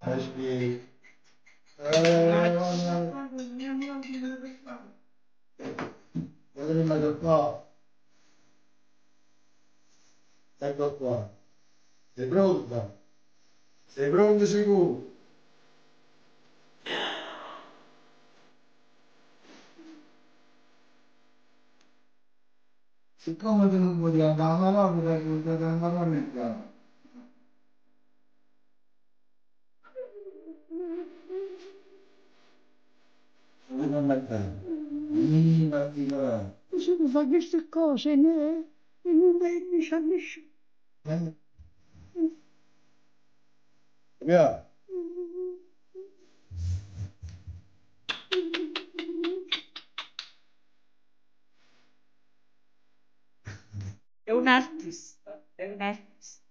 Aşkı. Oğlum hadi qua. Ecco qua. Sei pronta? Sei pronto sicuro? Siccome tu non puoi andare a lavoro, devi andare a mettere. Non mettere. Non mettere. Sono fa queste cose, né? E non mi sa nessuno. Via. È un artista, è un artista.